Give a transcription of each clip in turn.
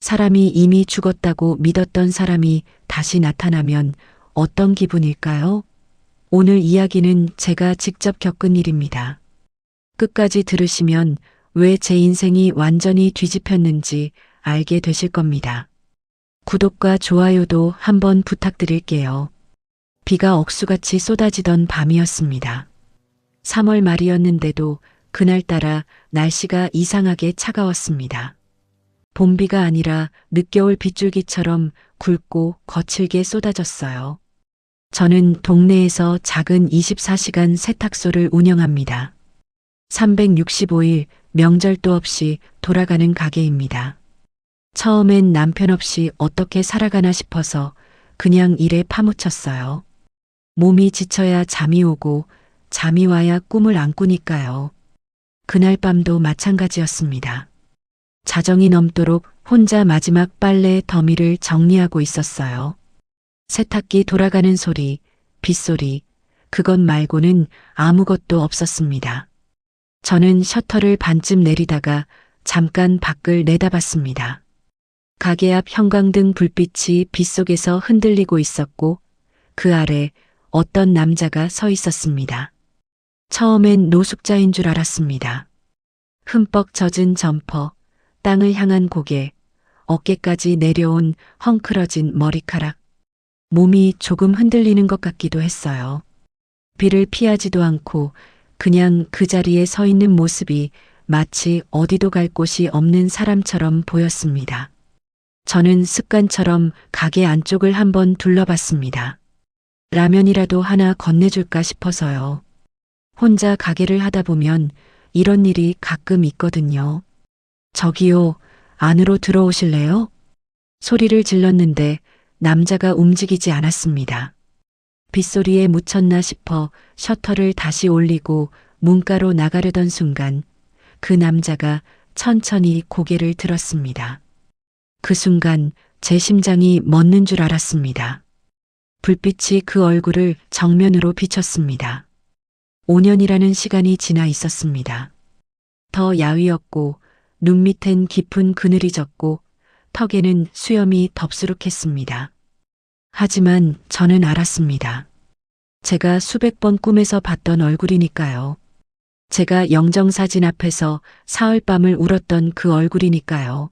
사람이 이미 죽었다고 믿었던 사람이 다시 나타나면 어떤 기분일까요? 오늘 이야기는 제가 직접 겪은 일입니다. 끝까지 들으시면 왜 제 인생이 완전히 뒤집혔는지 알게 되실 겁니다. 구독과 좋아요도 한번 부탁드릴게요. 비가 억수같이 쏟아지던 밤이었습니다. 3월 말이었는데도 그날따라 날씨가 이상하게 차가웠습니다. 봄비가 아니라 늦겨울 빗줄기처럼 굵고 거칠게 쏟아졌어요. 저는 동네에서 작은 24시간 세탁소를 운영합니다. 365일 명절도 없이 돌아가는 가게입니다. 처음엔 남편 없이 어떻게 살아가나 싶어서 그냥 일에 파묻혔어요. 몸이 지쳐야 잠이 오고 잠이 와야 꿈을 안 꾸니까요. 그날 밤도 마찬가지였습니다. 자정이 넘도록 혼자 마지막 빨래 더미를 정리하고 있었어요. 세탁기 돌아가는 소리, 빗소리, 그것 말고는 아무것도 없었습니다. 저는 셔터를 반쯤 내리다가 잠깐 밖을 내다봤습니다. 가게 앞 형광등 불빛이 빗속에서 흔들리고 있었고 그 아래 어떤 남자가 서 있었습니다. 처음엔 노숙자인 줄 알았습니다. 흠뻑 젖은 점퍼, 땅을 향한 고개, 어깨까지 내려온 헝클어진 머리카락. 몸이 조금 흔들리는 것 같기도 했어요. 비를 피하지도 않고 그냥 그 자리에 서 있는 모습이 마치 어디도 갈 곳이 없는 사람처럼 보였습니다. 저는 습관처럼 가게 안쪽을 한번 둘러봤습니다. 라면이라도 하나 건네줄까 싶어서요. 혼자 가게를 하다 보면 이런 일이 가끔 있거든요. 저기요, 안으로 들어오실래요? 소리를 질렀는데 남자가 움직이지 않았습니다. 빗소리에 묻혔나 싶어 셔터를 다시 올리고 문가로 나가려던 순간 그 남자가 천천히 고개를 들었습니다. 그 순간 제 심장이 멎는 줄 알았습니다. 불빛이 그 얼굴을 정면으로 비쳤습니다. 5년이라는 시간이 지나 있었습니다. 더 야위었고 눈 밑엔 깊은 그늘이 졌고 턱에는 수염이 덥수룩했습니다. 하지만 저는 알았습니다. 제가 수백 번 꿈에서 봤던 얼굴이니까요. 제가 영정사진 앞에서 사흘밤을 울었던 그 얼굴이니까요.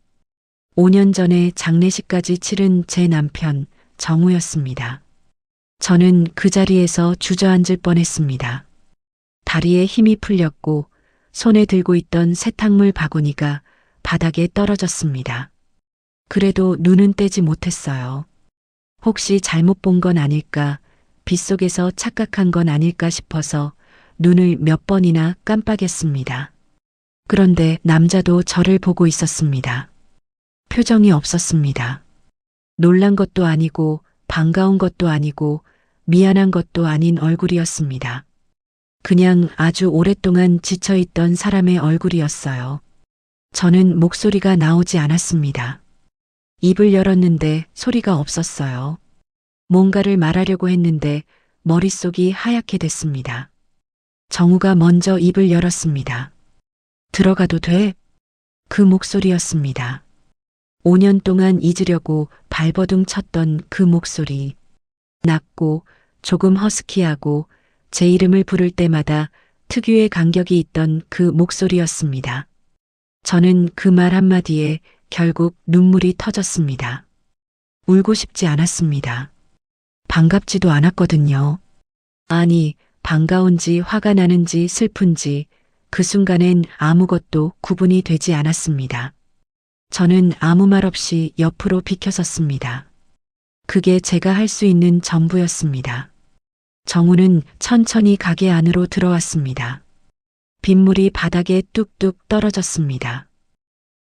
5년 전에 장례식까지 치른 제 남편 정우였습니다. 저는 그 자리에서 주저앉을 뻔했습니다. 다리에 힘이 풀렸고 손에 들고 있던 세탁물 바구니가 바닥에 떨어졌습니다. 그래도 눈은 떼지 못했어요. 혹시 잘못 본 건 아닐까, 빗속에서 착각한 건 아닐까 싶어서 눈을 몇 번이나 깜빡였습니다. 그런데 남자도 저를 보고 있었습니다. 표정이 없었습니다. 놀란 것도 아니고 반가운 것도 아니고 미안한 것도 아닌 얼굴이었습니다. 그냥 아주 오랫동안 지쳐있던 사람의 얼굴이었어요. 저는 목소리가 나오지 않았습니다. 입을 열었는데 소리가 없었어요. 뭔가를 말하려고 했는데 머릿속이 하얗게 됐습니다. 정우가 먼저 입을 열었습니다. 들어가도 돼? 그 목소리였습니다. 5년 동안 잊으려고 발버둥 쳤던 그 목소리. 낮고 조금 허스키하고 제 이름을 부를 때마다 특유의 간격이 있던 그 목소리였습니다. 저는 그 말 한마디에 결국 눈물이 터졌습니다. 울고 싶지 않았습니다. 반갑지도 않았거든요. 아니, 반가운지 화가 나는지 슬픈지 그 순간엔 아무것도 구분이 되지 않았습니다. 저는 아무 말 없이 옆으로 비켜섰습니다. 그게 제가 할 수 있는 전부였습니다. 정우는 천천히 가게 안으로 들어왔습니다. 빗물이 바닥에 뚝뚝 떨어졌습니다.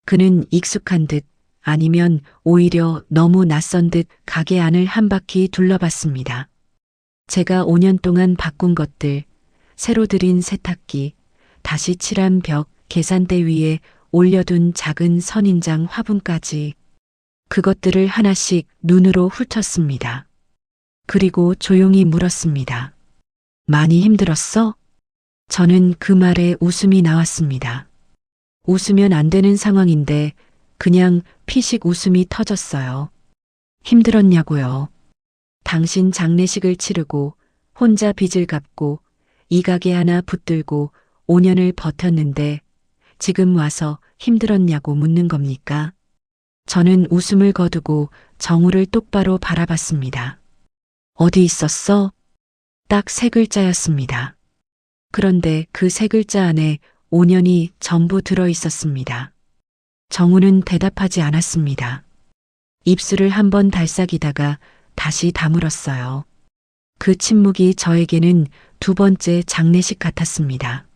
그는 익숙한 듯 아니면 오히려 너무 낯선 듯 가게 안을 한 바퀴 둘러봤습니다. 제가 5년 동안 바꾼 것들, 새로 들인 세탁기, 다시 칠한 벽, 계산대 위에 올려둔 작은 선인장 화분까지 그것들을 하나씩 눈으로 훑었습니다. 그리고 조용히 물었습니다. 많이 힘들었어? 저는 그 말에 웃음이 나왔습니다. 웃으면 안 되는 상황인데 그냥 피식 웃음이 터졌어요. 힘들었냐고요. 당신 장례식을 치르고 혼자 빚을 갚고 이 가게 하나 붙들고 5년을 버텼는데 지금 와서 힘들었냐고 묻는 겁니까? 저는 웃음을 거두고 정우를 똑바로 바라봤습니다. 어디 있었어? 딱 3글자였습니다. 그런데 그 3글자 안에 5년이 전부 들어 있었습니다. 정우는 대답하지 않았습니다. 입술을 한번 달싹이다가 다시 다물었어요. 그 침묵이 저에게는 2번째 장례식 같았습니다.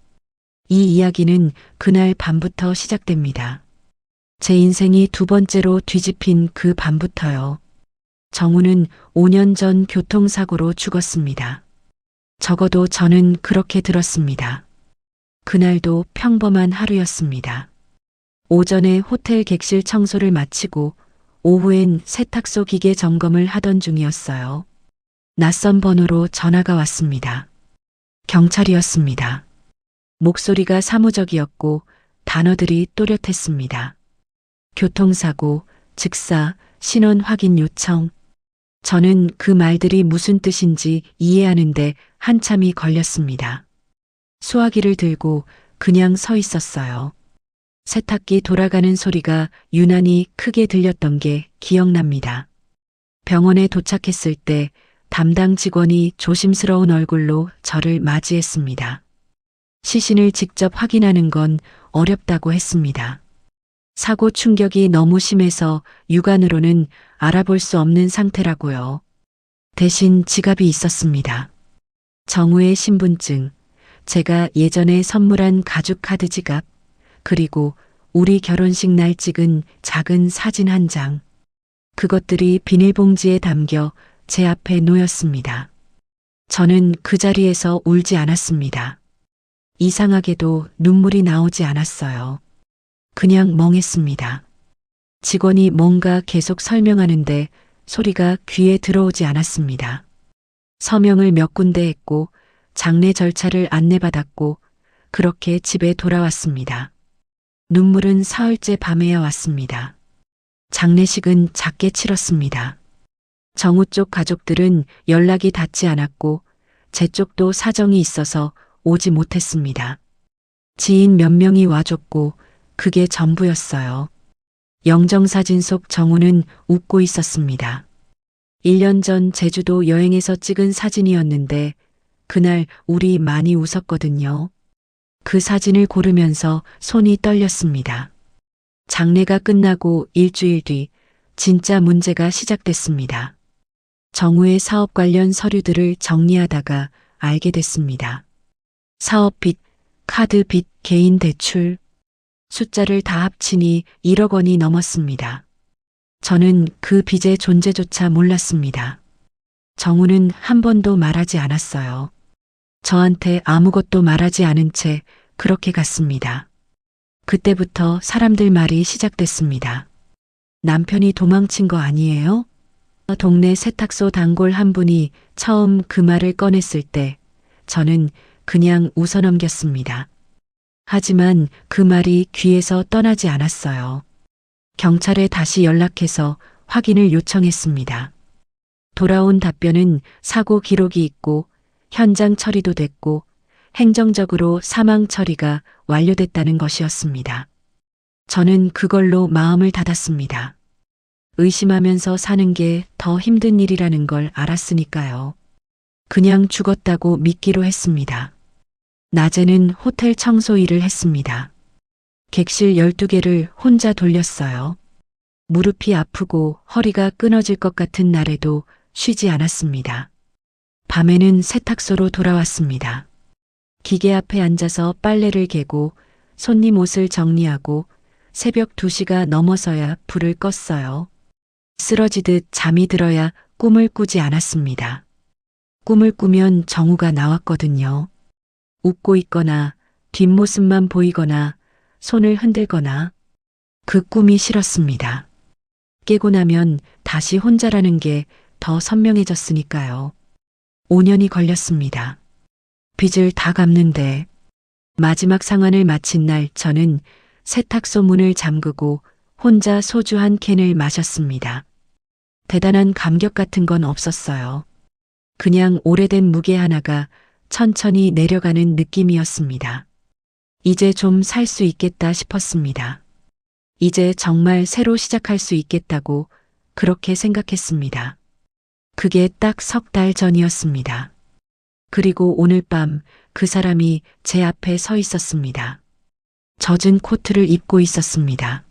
이 이야기는 그날 밤부터 시작됩니다. 제 인생이 2번째로 뒤집힌 그 밤부터요. 정우는 5년 전 교통사고로 죽었습니다. 적어도 저는 그렇게 들었습니다. 그날도 평범한 하루였습니다. 오전에 호텔 객실 청소를 마치고 오후엔 세탁소 기계 점검을 하던 중이었어요. 낯선 번호로 전화가 왔습니다. 경찰이었습니다. 목소리가 사무적이었고 단어들이 또렷했습니다. 교통사고, 즉사, 신원 확인 요청. 저는 그 말들이 무슨 뜻인지 이해하는데 한참이 걸렸습니다. 수화기를 들고 그냥 서 있었어요. 세탁기 돌아가는 소리가 유난히 크게 들렸던 게 기억납니다. 병원에 도착했을 때 담당 직원이 조심스러운 얼굴로 저를 맞이했습니다. 시신을 직접 확인하는 건 어렵다고 했습니다. 사고 충격이 너무 심해서 육안으로는 알아볼 수 없는 상태라고요. 대신 지갑이 있었습니다. 정우의 신분증, 제가 예전에 선물한 가죽 카드 지갑, 그리고 우리 결혼식 날 찍은 작은 사진 한 장. 그것들이 비닐봉지에 담겨 제 앞에 놓였습니다. 저는 그 자리에서 울지 않았습니다. 이상하게도 눈물이 나오지 않았어요. 그냥 멍했습니다. 직원이 뭔가 계속 설명하는데 소리가 귀에 들어오지 않았습니다. 서명을 몇 군데 했고 장례 절차를 안내받았고 그렇게 집에 돌아왔습니다. 눈물은 사흘째 밤에야 왔습니다. 장례식은 작게 치렀습니다. 정우 쪽 가족들은 연락이 닿지 않았고 제 쪽도 사정이 있어서 오지 못했습니다. 지인 몇 명이 와줬고 그게 전부였어요. 영정사진 속 정우는 웃고 있었습니다. 1년 전 제주도 여행에서 찍은 사진이었는데 그날 우리 많이 웃었거든요. 그 사진을 고르면서 손이 떨렸습니다. 장례가 끝나고 일주일 뒤 진짜 문제가 시작됐습니다. 정우의 사업 관련 서류들을 정리하다가 알게 됐습니다. 사업빚, 카드빚, 개인 대출, 숫자를 다 합치니 1억 원이 넘었습니다. 저는 그 빚의 존재조차 몰랐습니다. 정우는 한 번도 말하지 않았어요. 저한테 아무것도 말하지 않은 채 그렇게 갔습니다. 그때부터 사람들 말이 시작됐습니다. 남편이 도망친 거 아니에요? 동네 세탁소 단골 한 분이 처음 그 말을 꺼냈을 때 저는 그냥 웃어넘겼습니다. 하지만 그 말이 귀에서 떠나지 않았어요. 경찰에 다시 연락해서 확인을 요청했습니다. 돌아온 답변은 사고 기록이 있고 현장 처리도 됐고 행정적으로 사망 처리가 완료됐다는 것이었습니다. 저는 그걸로 마음을 닫았습니다. 의심하면서 사는 게 더 힘든 일이라는 걸 알았으니까요. 그냥 죽었다고 믿기로 했습니다. 낮에는 호텔 청소 일을 했습니다. 객실 12개를 혼자 돌렸어요. 무릎이 아프고 허리가 끊어질 것 같은 날에도 쉬지 않았습니다. 밤에는 세탁소로 돌아왔습니다. 기계 앞에 앉아서 빨래를 개고 손님 옷을 정리하고 새벽 2시가 넘어서야 불을 껐어요. 쓰러지듯 잠이 들어야 꿈을 꾸지 않았습니다. 꿈을 꾸면 정우가 나왔거든요. 웃고 있거나 뒷모습만 보이거나 손을 흔들거나. 그 꿈이 싫었습니다. 깨고 나면 다시 혼자라는 게 더 선명해졌으니까요. 5년이 걸렸습니다. 빚을 다 갚는데 마지막 상환을 마친 날 저는 세탁소 문을 잠그고 혼자 소주 한 캔을 마셨습니다. 대단한 감격 같은 건 없었어요. 그냥 오래된 무게 하나가 천천히 내려가는 느낌이었습니다. 이제 좀 살 수 있겠다 싶었습니다. 이제 정말 새로 시작할 수 있겠다고 그렇게 생각했습니다. 그게 딱 3달 전이었습니다. 그리고 오늘 밤 그 사람이 제 앞에 서 있었습니다. 젖은 코트를 입고 있었습니다.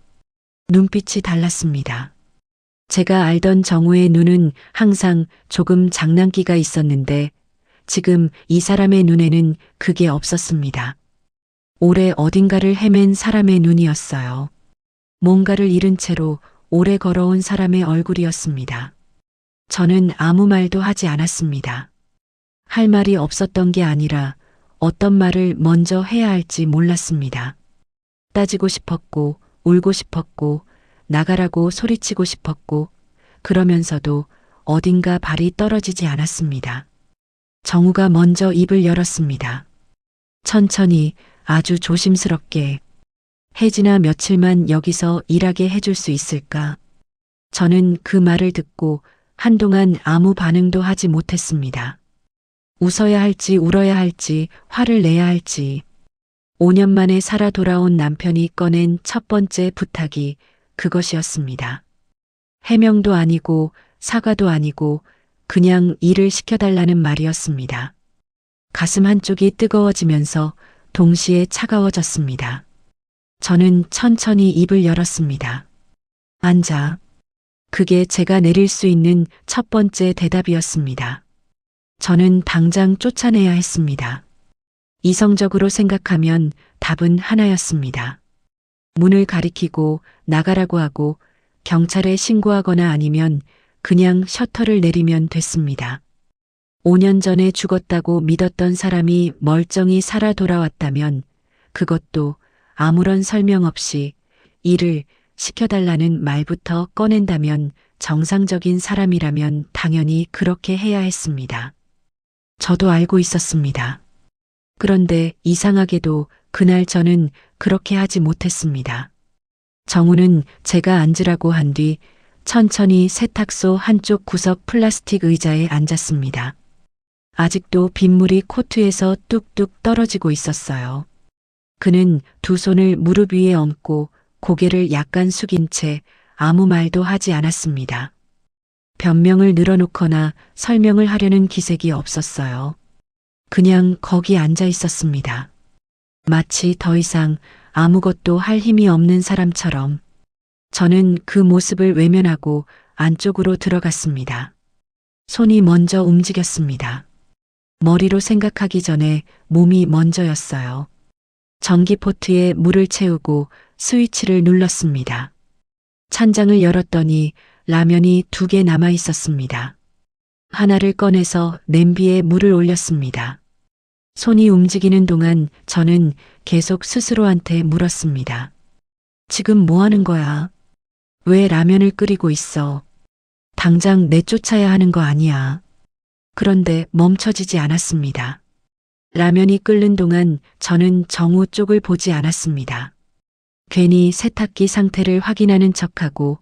눈빛이 달랐습니다. 제가 알던 정우의 눈은 항상 조금 장난기가 있었는데 지금 이 사람의 눈에는 그게 없었습니다. 오래 어딘가를 헤맨 사람의 눈이었어요. 뭔가를 잃은 채로 오래 걸어온 사람의 얼굴이었습니다. 저는 아무 말도 하지 않았습니다. 할 말이 없었던 게 아니라 어떤 말을 먼저 해야 할지 몰랐습니다. 따지고 싶었고, 울고 싶었고, 나가라고 소리치고 싶었고, 그러면서도 어딘가 발이 떨어지지 않았습니다. 정우가 먼저 입을 열었습니다. 천천히 아주 조심스럽게 혜진아 며칠만 여기서 일하게 해줄 수 있을까? 저는 그 말을 듣고 한동안 아무 반응도 하지 못했습니다. 웃어야 할지 울어야 할지 화를 내야 할지 5년 만에 살아 돌아온 남편이 꺼낸 첫 번째 부탁이 그것이었습니다. 해명도 아니고 사과도 아니고 그냥 일을 시켜달라는 말이었습니다. 가슴 한쪽이 뜨거워지면서 동시에 차가워졌습니다. 저는 천천히 입을 열었습니다. 앉아. 그게 제가 내릴 수 있는 첫 번째 대답이었습니다. 저는 당장 쫓아내야 했습니다. 이성적으로 생각하면 답은 하나였습니다. 문을 가리키고 나가라고 하고 경찰에 신고하거나 아니면 그냥 셔터를 내리면 됐습니다. 5년 전에 죽었다고 믿었던 사람이 멀쩡히 살아 돌아왔다면 그것도 아무런 설명 없이 일을 시켜달라는 말부터 꺼낸다면 정상적인 사람이라면 당연히 그렇게 해야 했습니다. 저도 알고 있었습니다. 그런데 이상하게도 그날 저는 그렇게 하지 못했습니다. 정우는 제가 앉으라고 한 뒤 천천히 세탁소 한쪽 구석 플라스틱 의자에 앉았습니다. 아직도 빗물이 코트에서 뚝뚝 떨어지고 있었어요. 그는 두 손을 무릎 위에 얹고 고개를 약간 숙인 채 아무 말도 하지 않았습니다. 변명을 늘어놓거나 설명을 하려는 기색이 없었어요. 그냥 거기 앉아 있었습니다. 마치 더 이상 아무것도 할 힘이 없는 사람처럼. 저는 그 모습을 외면하고 안쪽으로 들어갔습니다. 손이 먼저 움직였습니다. 머리로 생각하기 전에 몸이 먼저였어요. 전기포트에 물을 채우고 스위치를 눌렀습니다. 찬장을 열었더니 라면이 2개 남아 있었습니다. 하나를 꺼내서 냄비에 물을 올렸습니다. 손이 움직이는 동안 저는 계속 스스로한테 물었습니다. 지금 뭐 하는 거야? 왜 라면을 끓이고 있어? 당장 내쫓아야 하는 거 아니야. 그런데 멈춰지지 않았습니다. 라면이 끓는 동안 저는 정우 쪽을 보지 않았습니다. 괜히 세탁기 상태를 확인하는 척하고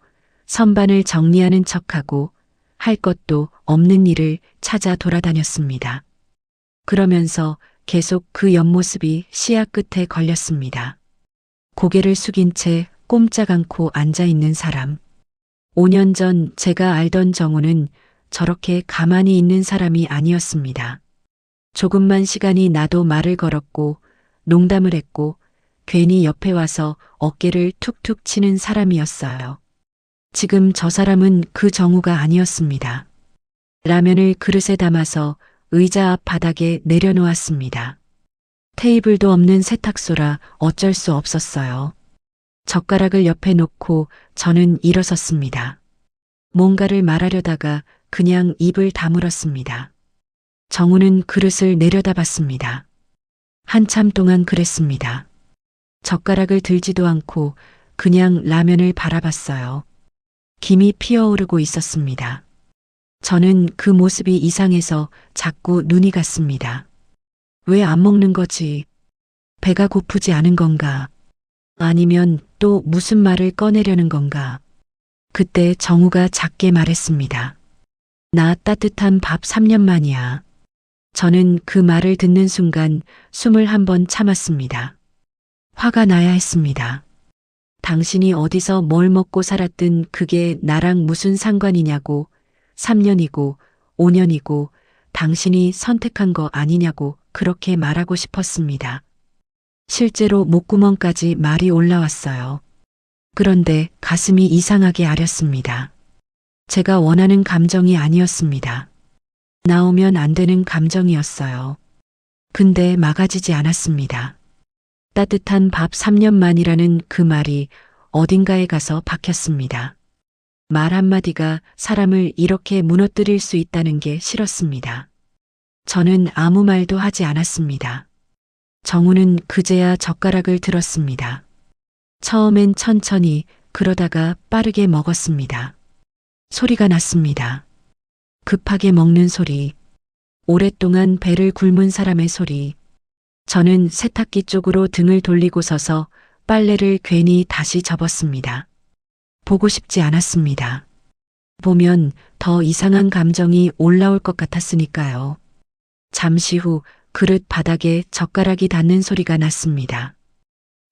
선반을 정리하는 척하고 할 것도 없는 일을 찾아 돌아다녔습니다. 그러면서 계속 그 옆모습이 시야 끝에 걸렸습니다. 고개를 숙인 채 꼼짝 않고 앉아 있는 사람. 5년 전 제가 알던 정우는 저렇게 가만히 있는 사람이 아니었습니다. 조금만 시간이 나도 말을 걸었고 농담을 했고 괜히 옆에 와서 어깨를 툭툭 치는 사람이었어요. 지금 저 사람은 그 정우가 아니었습니다. 라면을 그릇에 담아서 의자 앞 바닥에 내려놓았습니다. 테이블도 없는 세탁소라 어쩔 수 없었어요. 젓가락을 옆에 놓고 저는 일어섰습니다. 뭔가를 말하려다가 그냥 입을 다물었습니다. 정우는 그릇을 내려다봤습니다. 한참 동안 그랬습니다. 젓가락을 들지도 않고 그냥 라면을 바라봤어요. 김이 피어오르고 있었습니다. 저는 그 모습이 이상해서 자꾸 눈이 갔습니다. 왜 안 먹는 거지? 배가 고프지 않은 건가? 아니면 또 무슨 말을 꺼내려는 건가? 그때 정우가 작게 말했습니다. 나 따뜻한 밥 3년 만이야. 저는 그 말을 듣는 순간 숨을 한번 참았습니다. 화가 나야 했습니다. 당신이 어디서 뭘 먹고 살았든 그게 나랑 무슨 상관이냐고, 3년이고 5년이고 당신이 선택한 거 아니냐고 그렇게 말하고 싶었습니다. 실제로 목구멍까지 말이 올라왔어요. 그런데 가슴이 이상하게 아렸습니다. 제가 원하는 감정이 아니었습니다. 나오면 안 되는 감정이었어요. 근데 막아지지 않았습니다. 따뜻한 밥 3년 만이라는 그 말이 어딘가에 가서 박혔습니다. 말 한마디가 사람을 이렇게 무너뜨릴 수 있다는 게 싫었습니다. 저는 아무 말도 하지 않았습니다. 정우는 그제야 젓가락을 들었습니다. 처음엔 천천히, 그러다가 빠르게 먹었습니다. 소리가 났습니다. 급하게 먹는 소리, 오랫동안 배를 굶은 사람의 소리. 저는 세탁기 쪽으로 등을 돌리고 서서 빨래를 괜히 다시 접었습니다. 보고 싶지 않았습니다. 보면 더 이상한 감정이 올라올 것 같았으니까요. 잠시 후 그릇 바닥에 젓가락이 닿는 소리가 났습니다.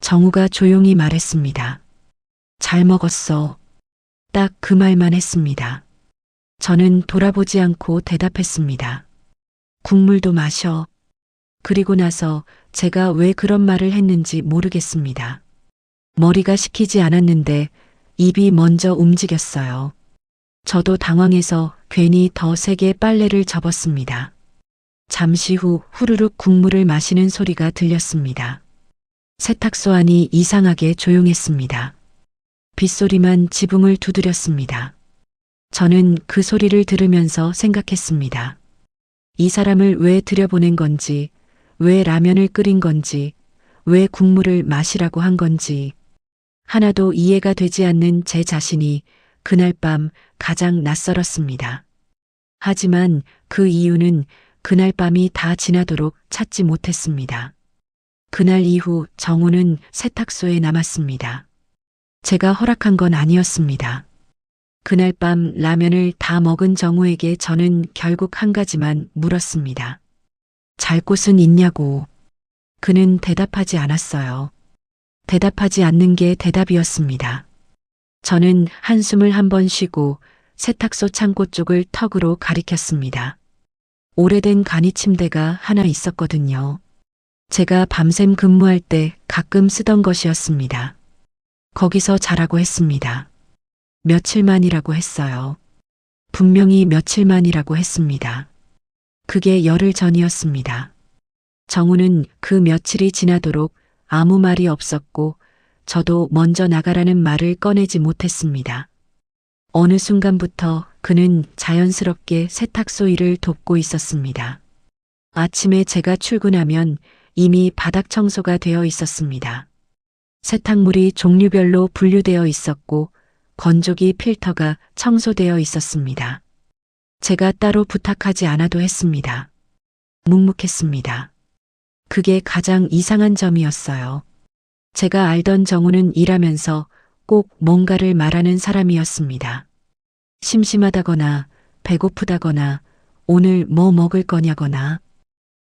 정우가 조용히 말했습니다. 잘 먹었어. 딱 그 말만 했습니다. 저는 돌아보지 않고 대답했습니다. 국물도 마셔. 그리고 나서 제가 왜 그런 말을 했는지 모르겠습니다. 머리가 식히지 않았는데 입이 먼저 움직였어요. 저도 당황해서 괜히 더 세게 빨래를 접었습니다. 잠시 후 후루룩 국물을 마시는 소리가 들렸습니다. 세탁소 안이 이상하게 조용했습니다. 빗소리만 지붕을 두드렸습니다. 저는 그 소리를 들으면서 생각했습니다. 이 사람을 왜 들여보낸 건지, 왜 라면을 끓인 건지, 왜 국물을 마시라고 한 건지, 하나도 이해가 되지 않는 제 자신이 그날 밤 가장 낯설었습니다. 하지만 그 이유는 그날 밤이 다 지나도록 찾지 못했습니다. 그날 이후 정우는 세탁소에 남았습니다. 제가 허락한 건 아니었습니다. 그날 밤 라면을 다 먹은 정우에게 저는 결국 한 가지만 물었습니다. 잘 곳은 있냐고. 그는 대답하지 않았어요. 대답하지 않는 게 대답이었습니다. 저는 한숨을 한번 쉬고 세탁소 창고 쪽을 턱으로 가리켰습니다. 오래된 간이 침대가 하나 있었거든요. 제가 밤샘 근무할 때 가끔 쓰던 것이었습니다. 거기서 자라고 했습니다. 며칠만이라고 했어요. 분명히 며칠만이라고 했습니다. 그게 열흘 전이었습니다. 정우는 그 며칠이 지나도록 아무 말이 없었고 저도 먼저 나가라는 말을 꺼내지 못했습니다. 어느 순간부터 그는 자연스럽게 세탁소 일을 돕고 있었습니다. 아침에 제가 출근하면 이미 바닥 청소가 되어 있었습니다. 세탁물이 종류별로 분류되어 있었고 건조기 필터가 청소되어 있었습니다. 제가 따로 부탁하지 않아도 했습니다. 묵묵했습니다. 그게 가장 이상한 점이었어요. 제가 알던 정우는 일하면서 꼭 뭔가를 말하는 사람이었습니다. 심심하다거나 배고프다거나 오늘 뭐 먹을 거냐거나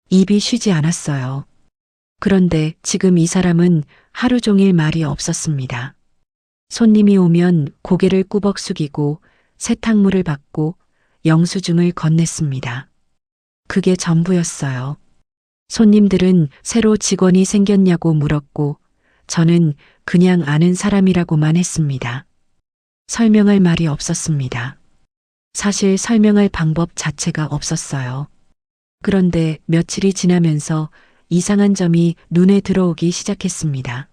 입이 쉬지 않았어요. 그런데 지금 이 사람은 하루 종일 말이 없었습니다. 손님이 오면 고개를 꾸벅 숙이고 세탁물을 받고 영수증을 건넸습니다. 그게 전부였어요. 손님들은 새로 직원이 생겼냐고 물었고 저는 그냥 아는 사람이라고만 했습니다. 설명할 말이 없었습니다. 사실 설명할 방법 자체가 없었어요. 그런데 며칠이 지나면서 이상한 점이 눈에 들어오기 시작했습니다.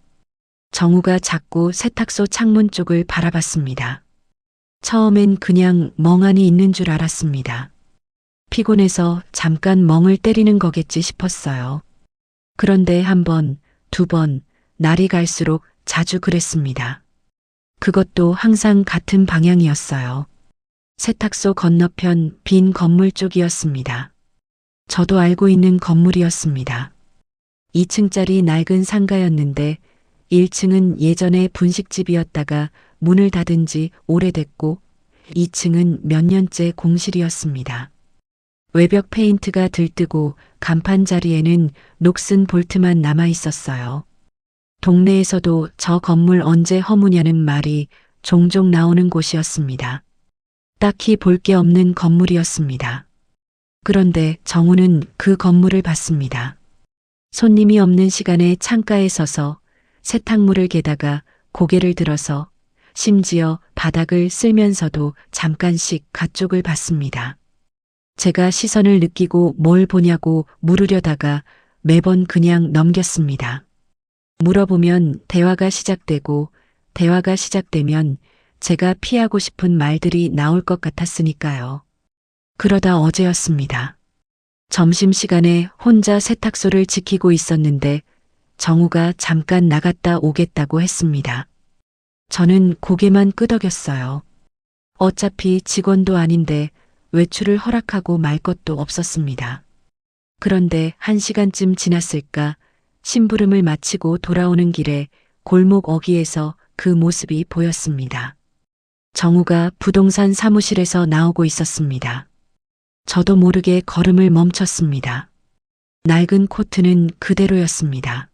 정우가 자꾸 세탁소 창문 쪽을 바라봤습니다. 처음엔 그냥 멍하니 있는 줄 알았습니다. 피곤해서 잠깐 멍을 때리는 거겠지 싶었어요. 그런데 한 번, 두 번, 날이 갈수록 자주 그랬습니다. 그것도 항상 같은 방향이었어요. 세탁소 건너편 빈 건물 쪽이었습니다. 저도 알고 있는 건물이었습니다. 2층짜리 낡은 상가였는데 1층은 예전에 분식집이었다가 문을 닫은 지 오래됐고 2층은 몇 년째 공실이었습니다. 외벽 페인트가 들뜨고 간판 자리에는 녹슨 볼트만 남아 있었어요. 동네에서도 저 건물 언제 허무냐는 말이 종종 나오는 곳이었습니다. 딱히 볼 게 없는 건물이었습니다. 그런데 정우는 그 건물을 봤습니다. 손님이 없는 시간에 창가에 서서 세탁물을 개다가 고개를 들어서 심지어 바닥을 쓸면서도 잠깐씩 가쪽을 봤습니다. 제가 시선을 느끼고 뭘 보냐고 물으려다가 매번 그냥 넘겼습니다. 물어보면 대화가 시작되고 대화가 시작되면 제가 피하고 싶은 말들이 나올 것 같았으니까요. 그러다 어제였습니다. 점심시간에 혼자 세탁소를 지키고 있었는데 정우가 잠깐 나갔다 오겠다고 했습니다. 저는 고개만 끄덕였어요. 어차피 직원도 아닌데 외출을 허락하고 말 것도 없었습니다. 그런데 1시간쯤 지났을까 심부름을 마치고 돌아오는 길에 골목 어귀에서 그 모습이 보였습니다. 정우가 부동산 사무실에서 나오고 있었습니다. 저도 모르게 걸음을 멈췄습니다. 낡은 코트는 그대로였습니다.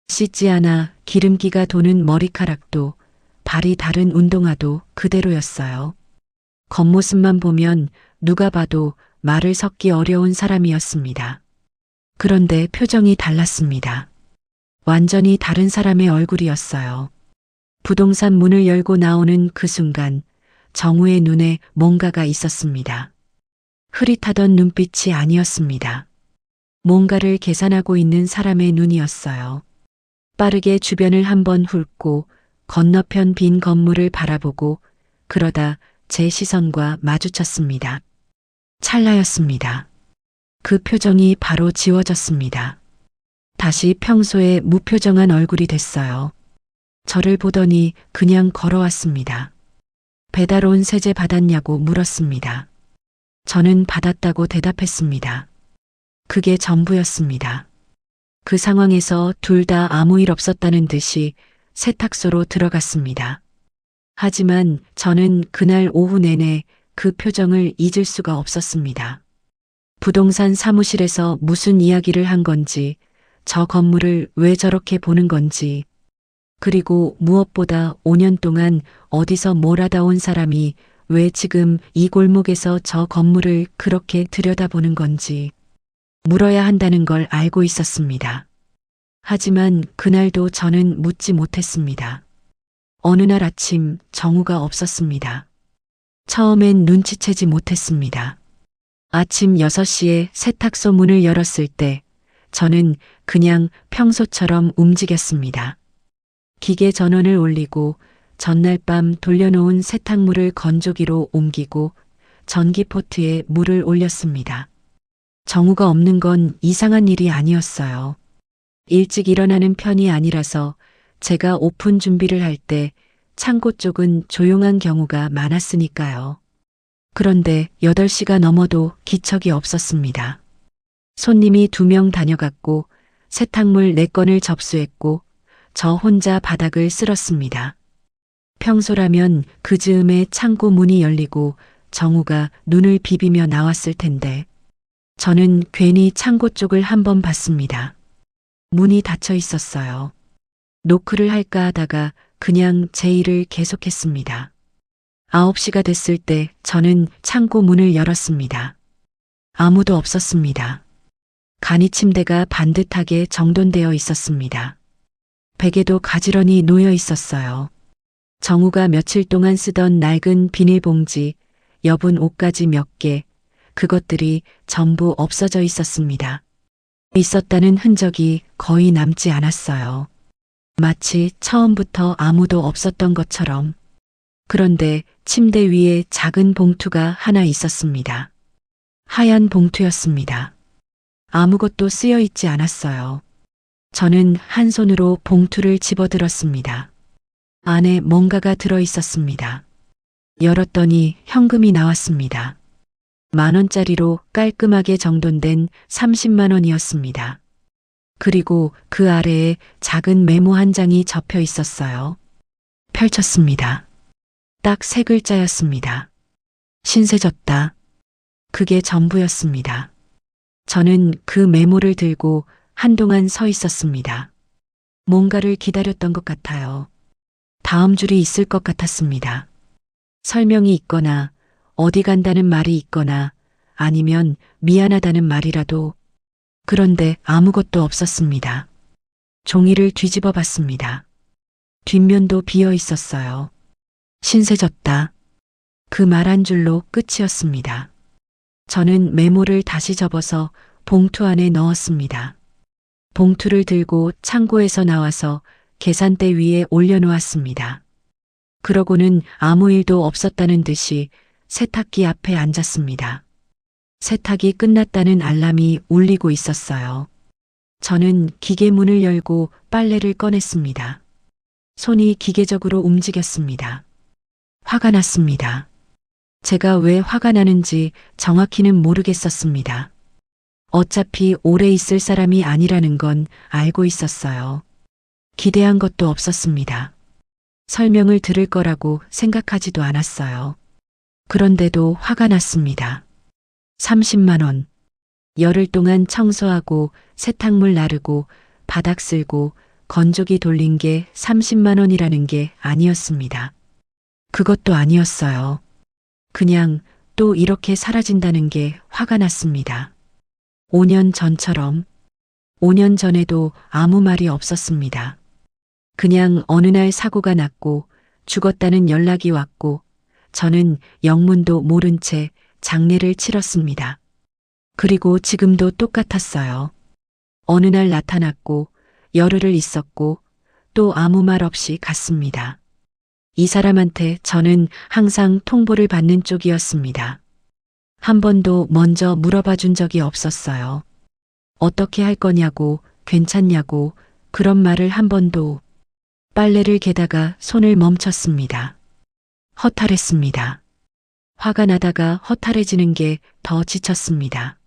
씻지 않아 기름기가 도는 머리카락도 발이 다른 운동화도 그대로였어요. 겉모습만 보면 누가 봐도 말을 섞기 어려운 사람이었습니다. 그런데 표정이 달랐습니다. 완전히 다른 사람의 얼굴이었어요. 부동산 문을 열고 나오는 그 순간 정우의 눈에 뭔가가 있었습니다. 흐릿하던 눈빛이 아니었습니다. 뭔가를 계산하고 있는 사람의 눈이었어요. 빠르게 주변을 한번 훑고 건너편 빈 건물을 바라보고 그러다 제 시선과 마주쳤습니다. 찰나였습니다. 그 표정이 바로 지워졌습니다. 다시 평소의 무표정한 얼굴이 됐어요. 저를 보더니 그냥 걸어왔습니다. 배달 온 세제 받았냐고 물었습니다. 저는 받았다고 대답했습니다. 그게 전부였습니다. 그 상황에서 둘 다 아무 일 없었다는 듯이 세탁소로 들어갔습니다. 하지만 저는 그날 오후 내내 그 표정을 잊을 수가 없었습니다. 부동산 사무실에서 무슨 이야기를 한 건지, 저 건물을 왜 저렇게 보는 건지, 그리고 무엇보다 5년 동안 어디서 뭘 하다 온 사람이 왜 지금 이 골목에서 저 건물을 그렇게 들여다보는 건지 물어야 한다는 걸 알고 있었습니다. 하지만 그날도 저는 묻지 못했습니다. 어느 날 아침 정우가 없었습니다. 처음엔 눈치채지 못했습니다. 아침 6시에 세탁소 문을 열었을 때 저는 그냥 평소처럼 움직였습니다. 기계 전원을 올리고 전날 밤 돌려놓은 세탁물을 건조기로 옮기고 전기포트에 물을 올렸습니다. 정우가 없는 건 이상한 일이 아니었어요. 일찍 일어나는 편이 아니라서 제가 오픈 준비를 할 때 창고 쪽은 조용한 경우가 많았으니까요. 그런데 8시가 넘어도 기척이 없었습니다. 손님이 2명 다녀갔고 세탁물 4건을 접수했고 저 혼자 바닥을 쓸었습니다. 평소라면 그 즈음에 창고 문이 열리고 정우가 눈을 비비며 나왔을 텐데 저는 괜히 창고 쪽을 한번 봤습니다. 문이 닫혀 있었어요. 노크를 할까 하다가 그냥 제 일을 계속했습니다. 9시가 됐을 때 저는 창고 문을 열었습니다. 아무도 없었습니다. 간이 침대가 반듯하게 정돈되어 있었습니다. 베개도 가지런히 놓여 있었어요. 정우가 며칠 동안 쓰던 낡은 비닐봉지, 여분 옷가지 몇 개, 그것들이 전부 없어져 있었습니다. 있었다는 흔적이 거의 남지 않았어요. 마치 처음부터 아무도 없었던 것처럼. 그런데 침대 위에 작은 봉투가 하나 있었습니다. 하얀 봉투였습니다. 아무것도 쓰여 있지 않았어요. 저는 한 손으로 봉투를 집어들었습니다. 안에 뭔가가 들어 있었습니다. 열었더니 현금이 나왔습니다. 10,000원짜리로 깔끔하게 정돈된 30만 원이었습니다. 그리고 그 아래에 작은 메모 한 장이 접혀 있었어요. 펼쳤습니다. 딱 세 글자였습니다. 신세졌다. 그게 전부였습니다. 저는 그 메모를 들고 한동안 서 있었습니다. 뭔가를 기다렸던 것 같아요. 다음 줄이 있을 것 같았습니다. 설명이 있거나 어디 간다는 말이 있거나 아니면 미안하다는 말이라도. 그런데 아무것도 없었습니다. 종이를 뒤집어 봤습니다. 뒷면도 비어 있었어요. 신세졌다. 그 말 한 줄로 끝이었습니다. 저는 메모를 다시 접어서 봉투 안에 넣었습니다. 봉투를 들고 창고에서 나와서 계산대 위에 올려놓았습니다. 그러고는 아무 일도 없었다는 듯이 세탁기 앞에 앉았습니다. 세탁이 끝났다는 알람이 울리고 있었어요. 저는 기계 문을 열고 빨래를 꺼냈습니다. 손이 기계적으로 움직였습니다. 화가 났습니다. 제가 왜 화가 나는지 정확히는 모르겠었습니다. 어차피 오래 있을 사람이 아니라는 건 알고 있었어요. 기대한 것도 없었습니다. 설명을 들을 거라고 생각하지도 않았어요. 그런데도 화가 났습니다. 30만 원. 열흘 동안 청소하고 세탁물 나르고 바닥 쓸고 건조기 돌린 게 30만 원이라는 게 아니었습니다. 그것도 아니었어요. 그냥 또 이렇게 사라진다는 게 화가 났습니다. 5년 전처럼. 5년 전에도 아무 말이 없었습니다. 그냥 어느 날 사고가 났고 죽었다는 연락이 왔고 저는 영문도 모른 채 장례를 치렀습니다. 그리고 지금도 똑같았어요. 어느 날 나타났고 열흘을 있었고 또 아무 말 없이 갔습니다. 이 사람한테 저는 항상 통보를 받는 쪽이었습니다. 한 번도 먼저 물어봐 준 적이 없었어요. 어떻게 할 거냐고, 괜찮냐고 그런 말을 한 번도. 빨래를 개다가 손을 멈췄습니다. 허탈했습니다. 화가 나다가 허탈해지는 게 더 지쳤습니다.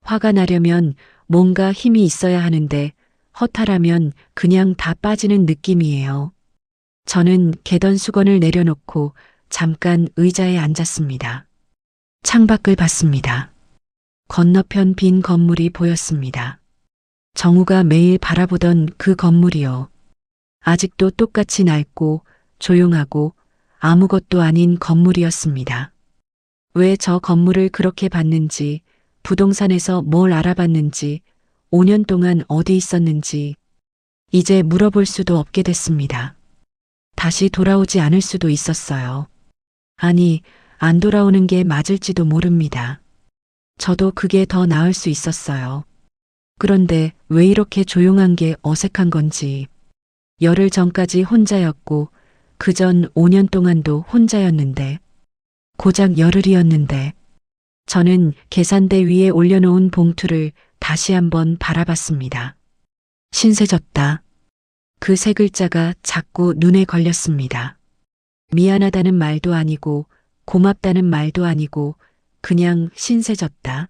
화가 나려면 뭔가 힘이 있어야 하는데 허탈하면 그냥 다 빠지는 느낌이에요. 저는 계던 수건을 내려놓고 잠깐 의자에 앉았습니다. 창밖을 봤습니다. 건너편 빈 건물이 보였습니다. 정우가 매일 바라보던 그 건물이요. 아직도 똑같이 낡고 조용하고 아무것도 아닌 건물이었습니다. 왜 저 건물을 그렇게 봤는지, 부동산에서 뭘 알아봤는지, 5년 동안 어디 있었는지, 이제 물어볼 수도 없게 됐습니다. 다시 돌아오지 않을 수도 있었어요. 아니, 안 돌아오는 게 맞을지도 모릅니다. 저도 그게 더 나을 수 있었어요. 그런데 왜 이렇게 조용한 게 어색한 건지. 열흘 전까지 혼자였고 그 전 5년 동안도 혼자였는데 고작 열흘이었는데 저는 계산대 위에 올려놓은 봉투를 다시 한번 바라봤습니다. 신세졌다. 그 세 글자가 자꾸 눈에 걸렸습니다. 미안하다는 말도 아니고 고맙다는 말도 아니고 그냥 신세졌다.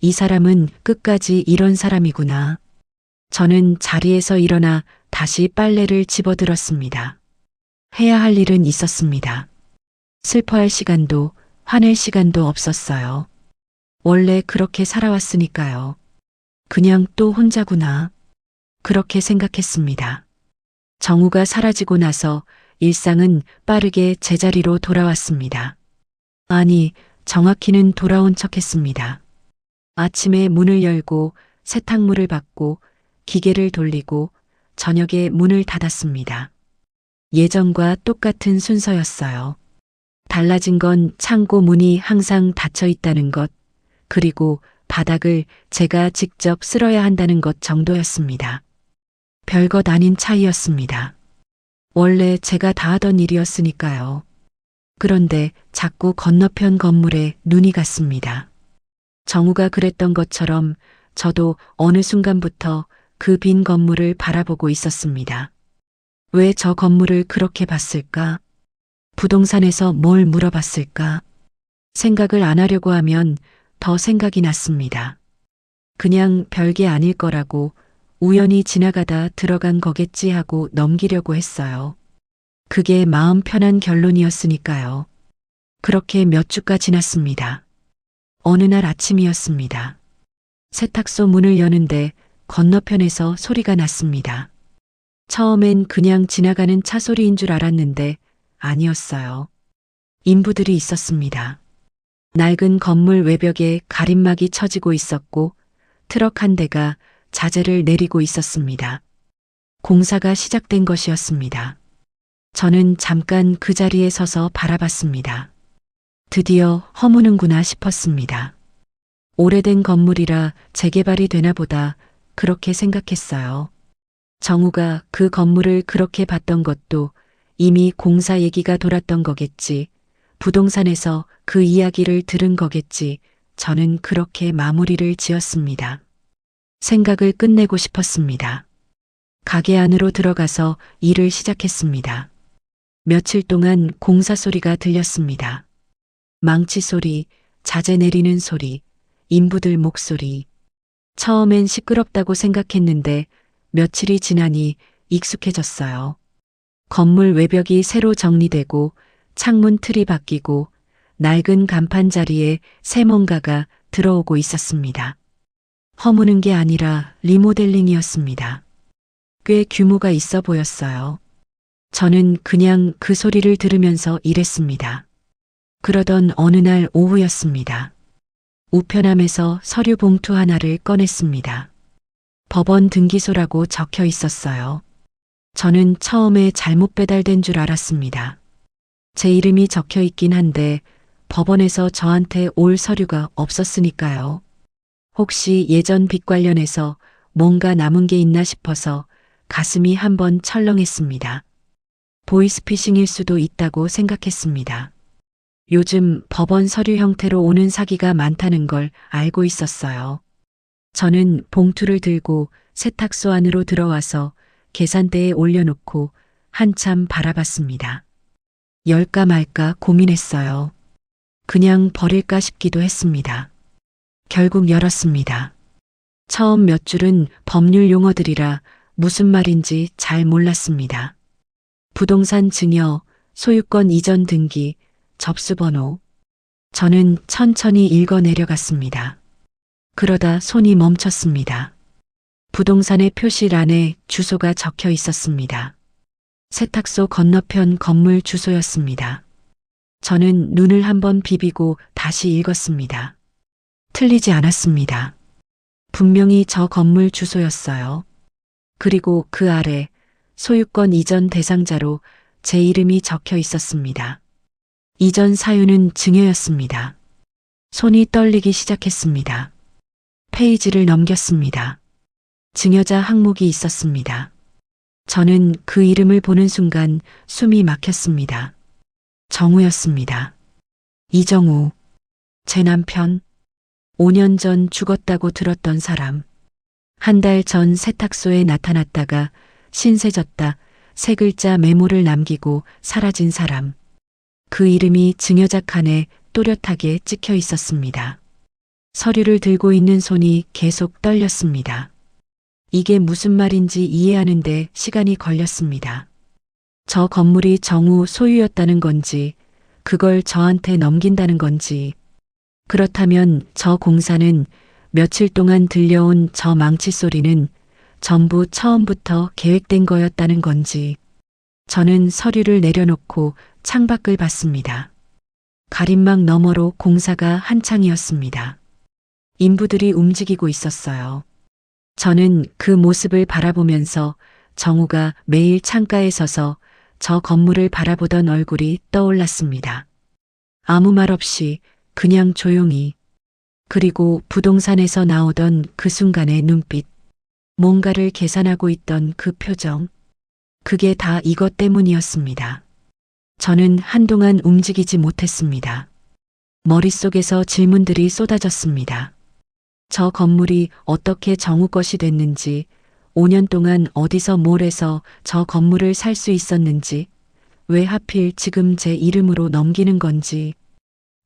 이 사람은 끝까지 이런 사람이구나. 저는 자리에서 일어나 다시 빨래를 집어들었습니다. 해야 할 일은 있었습니다. 슬퍼할 시간도 화낼 시간도 없었어요. 원래 그렇게 살아왔으니까요. 그냥 또 혼자구나. 그렇게 생각했습니다. 정우가 사라지고 나서 일상은 빠르게 제자리로 돌아왔습니다. 아니, 정확히는 돌아온 척했습니다. 아침에 문을 열고 세탁물을 받고 기계를 돌리고 저녁에 문을 닫았습니다. 예전과 똑같은 순서였어요. 달라진 건 창고 문이 항상 닫혀 있다는 것, 그리고 바닥을 제가 직접 쓸어야 한다는 것 정도였습니다. 별것 아닌 차이였습니다. 원래 제가 다 하던 일이었으니까요. 그런데 자꾸 건너편 건물에 눈이 갔습니다. 정우가 그랬던 것처럼 저도 어느 순간부터 그 빈 건물을 바라보고 있었습니다. 왜 저 건물을 그렇게 봤을까? 부동산에서 뭘 물어봤을까? 생각을 안 하려고 하면 더 생각이 났습니다. 그냥 별게 아닐 거라고 우연히 지나가다 들어간 거겠지 하고 넘기려고 했어요. 그게 마음 편한 결론이었으니까요. 그렇게 몇 주가 지났습니다. 어느 날 아침이었습니다. 세탁소 문을 여는데 건너편에서 소리가 났습니다. 처음엔 그냥 지나가는 차 소리인 줄 알았는데 아니었어요. 인부들이 있었습니다. 낡은 건물 외벽에 가림막이 쳐지고 있었고 트럭 한 대가 자재를 내리고 있었습니다. 공사가 시작된 것이었습니다. 저는 잠깐 그 자리에 서서 바라봤습니다. 드디어 허무는구나 싶었습니다. 오래된 건물이라 재개발이 되나 보다 그렇게 생각했어요. 정우가 그 건물을 그렇게 봤던 것도 이미 공사 얘기가 돌았던 거겠지. 부동산에서 그 이야기를 들은 거겠지. 저는 그렇게 마무리를 지었습니다. 생각을 끝내고 싶었습니다. 가게 안으로 들어가서 일을 시작했습니다. 며칠 동안 공사 소리가 들렸습니다. 망치 소리, 자재 내리는 소리, 인부들 목소리. 처음엔 시끄럽다고 생각했는데 며칠이 지나니 익숙해졌어요. 건물 외벽이 새로 정리되고 창문 틀이 바뀌고 낡은 간판 자리에 새 뭔가가 들어오고 있었습니다. 허무는 게 아니라 리모델링이었습니다. 꽤 규모가 있어 보였어요. 저는 그냥 그 소리를 들으면서 일했습니다. 그러던 어느 날 오후였습니다. 우편함에서 서류 봉투 하나를 꺼냈습니다. 법원 등기소라고 적혀 있었어요. 저는 처음에 잘못 배달된 줄 알았습니다. 제 이름이 적혀 있긴 한데 법원에서 저한테 올 서류가 없었으니까요. 혹시 예전 빚 관련해서 뭔가 남은 게 있나 싶어서 가슴이 한번 철렁했습니다. 보이스피싱일 수도 있다고 생각했습니다. 요즘 법원 서류 형태로 오는 사기가 많다는 걸 알고 있었어요. 저는 봉투를 들고 세탁소 안으로 들어와서 계산대에 올려놓고 한참 바라봤습니다. 열까 말까 고민했어요. 그냥 버릴까 싶기도 했습니다. 결국 열었습니다. 처음 몇 줄은 법률 용어들이라 무슨 말인지 잘 몰랐습니다. 부동산 증여, 소유권 이전 등기, 접수번호. 저는 천천히 읽어 내려갔습니다. 그러다 손이 멈췄습니다. 부동산의 표시란에 주소가 적혀 있었습니다. 세탁소 건너편 건물 주소였습니다. 저는 눈을 한번 비비고 다시 읽었습니다. 틀리지 않았습니다. 분명히 저 건물 주소였어요. 그리고 그 아래 소유권 이전 대상자로 제 이름이 적혀 있었습니다. 이전 사유는 증여였습니다. 손이 떨리기 시작했습니다. 페이지를 넘겼습니다. 증여자 항목이 있었습니다. 저는 그 이름을 보는 순간 숨이 막혔습니다. 정우였습니다. 이정우, 제 남편, 5년 전 죽었다고 들었던 사람. 한 달 전 세탁소에 나타났다가 신세졌다 세 글자 메모를 남기고 사라진 사람. 그 이름이 증여자 칸에 또렷하게 찍혀 있었습니다. 서류를 들고 있는 손이 계속 떨렸습니다. 이게 무슨 말인지 이해하는데 시간이 걸렸습니다. 저 건물이 정우 소유였다는 건지, 그걸 저한테 넘긴다는 건지, 그렇다면 저 공사는 며칠 동안 들려온 저 망치 소리는 전부 처음부터 계획된 거였다는 건지. 저는 서류를 내려놓고 창밖을 봤습니다. 가림막 너머로 공사가 한창이었습니다. 인부들이 움직이고 있었어요. 저는 그 모습을 바라보면서 정우가 매일 창가에 서서 저 건물을 바라보던 얼굴이 떠올랐습니다. 아무 말 없이 그냥 조용히. 그리고 부동산에서 나오던 그 순간의 눈빛. 뭔가를 계산하고 있던 그 표정. 그게 다 이것 때문이었습니다. 저는 한동안 움직이지 못했습니다. 머릿속에서 질문들이 쏟아졌습니다. 저 건물이 어떻게 정우 것이 됐는지, 5년 동안 어디서 뭘 해서 저 건물을 살 수 있었는지, 왜 하필 지금 제 이름으로 넘기는 건지,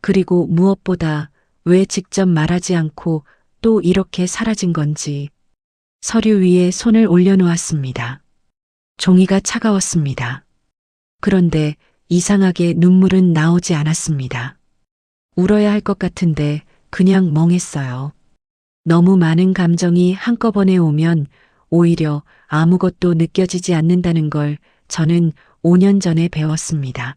그리고 무엇보다 왜 직접 말하지 않고 또 이렇게 사라진 건지. 서류 위에 손을 올려놓았습니다. 종이가 차가웠습니다. 그런데 이상하게 눈물은 나오지 않았습니다. 울어야 할 것 같은데 그냥 멍했어요. 너무 많은 감정이 한꺼번에 오면 오히려 아무것도 느껴지지 않는다는 걸 저는 5년 전에 배웠습니다.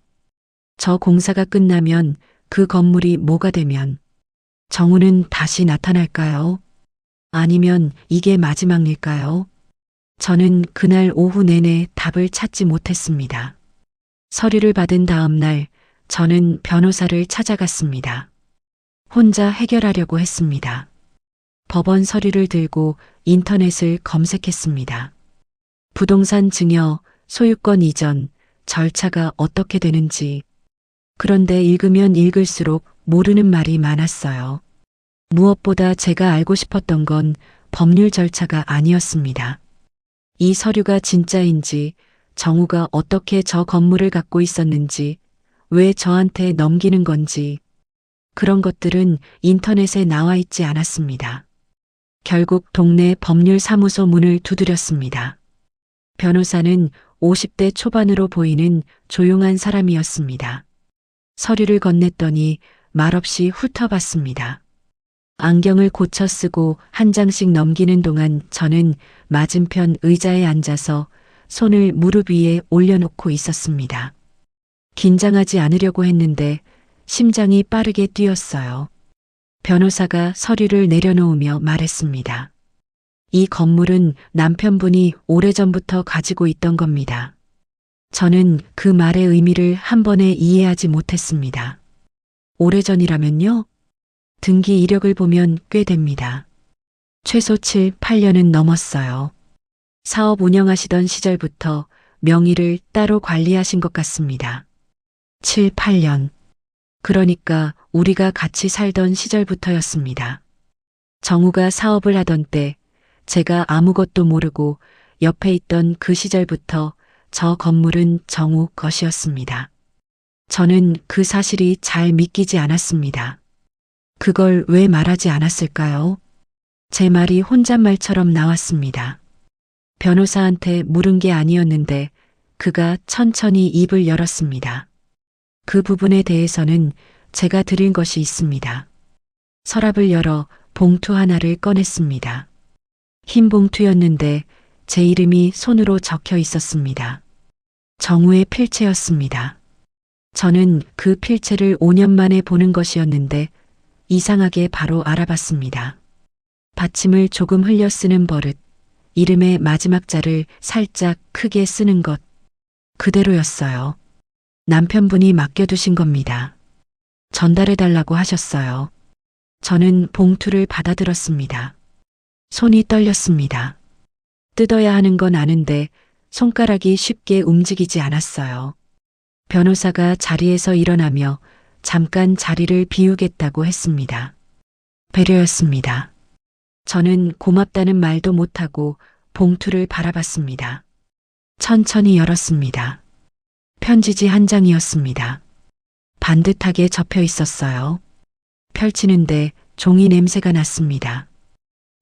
저 공사가 끝나면 그 건물이 뭐가 되면 정우는 다시 나타날까요? 아니면 이게 마지막일까요? 저는 그날 오후 내내 답을 찾지 못했습니다. 서류를 받은 다음 날 저는 변호사를 찾아갔습니다. 혼자 해결하려고 했습니다. 법원 서류를 들고 인터넷을 검색했습니다. 부동산 증여, 소유권 이전, 절차가 어떻게 되는지. 그런데 읽으면 읽을수록 모르는 말이 많았어요. 무엇보다 제가 알고 싶었던 건 법률 절차가 아니었습니다. 이 서류가 진짜인지, 정우가 어떻게 저 건물을 갖고 있었는지, 왜 저한테 넘기는 건지, 그런 것들은 인터넷에 나와 있지 않았습니다. 결국 동네 법률사무소 문을 두드렸습니다. 변호사는 50대 초반으로 보이는 조용한 사람이었습니다. 서류를 건넸더니 말없이 훑어봤습니다. 안경을 고쳐 쓰고 한 장씩 넘기는 동안 저는 맞은편 의자에 앉아서 손을 무릎 위에 올려놓고 있었습니다. 긴장하지 않으려고 했는데 심장이 빠르게 뛰었어요. 변호사가 서류를 내려놓으며 말했습니다. 이 건물은 남편분이 오래전부터 가지고 있던 겁니다. 저는 그 말의 의미를 한 번에 이해하지 못했습니다. 오래전이라면요? 등기 이력을 보면 꽤 됩니다. 최소 7, 8년은 넘었어요. 사업 운영하시던 시절부터 명의를 따로 관리하신 것 같습니다. 7, 8년. 그러니까 우리가 같이 살던 시절부터였습니다. 정우가 사업을 하던 때 제가 아무것도 모르고 옆에 있던 그 시절부터 저 건물은 정우 것이었습니다. 저는 그 사실이 잘 믿기지 않았습니다. 그걸 왜 말하지 않았을까요? 제 말이 혼잣말처럼 나왔습니다. 변호사한테 물은 게 아니었는데 그가 천천히 입을 열었습니다. 그 부분에 대해서는 제가 드린 것이 있습니다. 서랍을 열어 봉투 하나를 꺼냈습니다. 흰 봉투였는데 제 이름이 손으로 적혀 있었습니다. 정우의 필체였습니다. 저는 그 필체를 5년 만에 보는 것이었는데 이상하게 바로 알아봤습니다. 받침을 조금 흘려 쓰는 버릇, 이름의 마지막 자를 살짝 크게 쓰는 것, 그대로였어요. 남편분이 맡겨두신 겁니다. 전달해달라고 하셨어요. 저는 봉투를 받아들었습니다. 손이 떨렸습니다. 뜯어야 하는 건 아는데 손가락이 쉽게 움직이지 않았어요. 변호사가 자리에서 일어나며 잠깐 자리를 비우겠다고 했습니다. 배려였습니다. 저는 고맙다는 말도 못하고 봉투를 바라봤습니다. 천천히 열었습니다. 편지지 한 장이었습니다. 반듯하게 접혀 있었어요. 펼치는데 종이 냄새가 났습니다.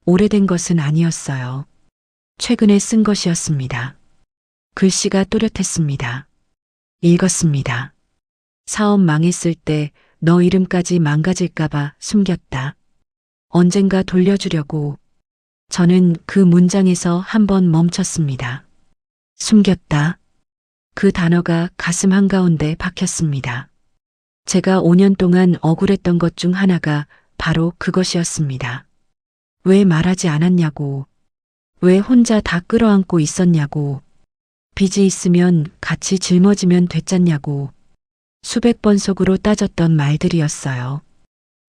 오래된 것은 아니었어요. 최근에 쓴 것이었습니다. 글씨가 또렷했습니다. 읽었습니다. 사업 망했을 때 너 이름까지 망가질까봐 숨겼다. 언젠가 돌려주려고. 저는 그 문장에서 한번 멈췄습니다. 숨겼다. 그 단어가 가슴 한가운데 박혔습니다. 제가 5년 동안 억울했던 것 중 하나가 바로 그것이었습니다. 왜 말하지 않았냐고. 왜 혼자 다 끌어안고 있었냐고. 빚이 있으면 같이 짊어지면 됐잖냐고. 수백 번 속으로 따졌던 말들이었어요.